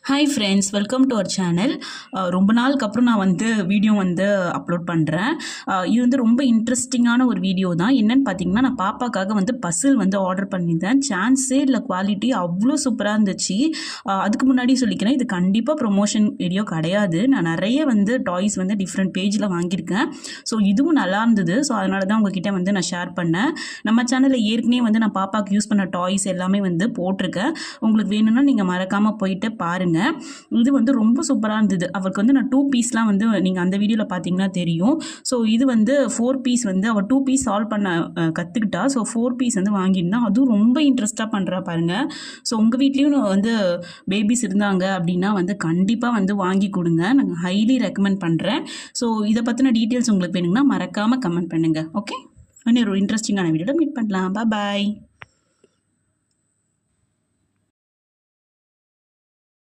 Hi friends, welcome to our channel. ரொம்ப நாளுக்கு அப்புறம் நான் வீடியோ அப்லோட் பண்ணுறேன். இது ரொம்ப இன்ட்ரெஸ்டிங்கான ஒரு வீடியோ தான். என்னென்னு பார்த்தீங்கன்னா, நான் பாப்பாக்காக பசில் ஆர்டர் பண்ணியிருந்தேன். சான்ஸே இல்லை, குவாலிட்டி அவ்வளோ சூப்பராக இருந்துச்சு. அதுக்கு முன்னாடி சொல்லிக்கிறேன், இது கண்டிப்பாக ப்ரொமோஷன் வீடியோ கிடையாது. நான் நிறைய டாய்ஸ் டிஃப்ரெண்ட் பேஜில் வாங்கியிருக்கேன். ஸோ இதுவும் நல்லா இருந்தது. ஸோ அதனால தான் உங்ககிட்ட நான் ஷேர் பண்ணேன். நம்ம சேனலில் ஏற்கனவே நான் பாப்பாவுக்கு யூஸ் பண்ண டாய்ஸ் எல்லாமே போட்டிருக்கேன். உங்களுக்கு வேணும்னா நீங்கள் மறக்காமல் போயிட்டு பாருங்கள். இது ரொம்ப சூப்பராக இருந்தது. அவருக்கு நான் 2 பீஸ்லாம் நீங்கள் அந்த வீடியோவில் பார்த்தீங்கன்னா தெரியும். ஸோ இது 4 பீஸ் அவள் 2 பீஸ் சால்வ் பண்ண கற்றுக்கிட்டா. ஸோ 4 பீஸ் வாங்கியிருந்தா. அதுவும் ரொம்ப இன்ட்ரெஸ்ட்டாக பண்ணுறா பாருங்கள். ஸோ உங்கள் வீட்லேயும் பேபிஸ் இருந்தாங்க அப்படின்னா கண்டிப்பாக வாங்கி கொடுங்க. நாங்கள் ஹைலி ரெக்கமெண்ட் பண்ணுறேன். ஸோ இதை பற்றின டீட்டெயில்ஸ் உங்களுக்கு வேணுங்கன்னா மறக்காமல் கமெண்ட் பண்ணுங்கள். ஓகே, இன்னும் ஒரு இன்ட்ரெஸ்டிங்கான வீடியோவில் மீட் பண்ணலாம். பாய்.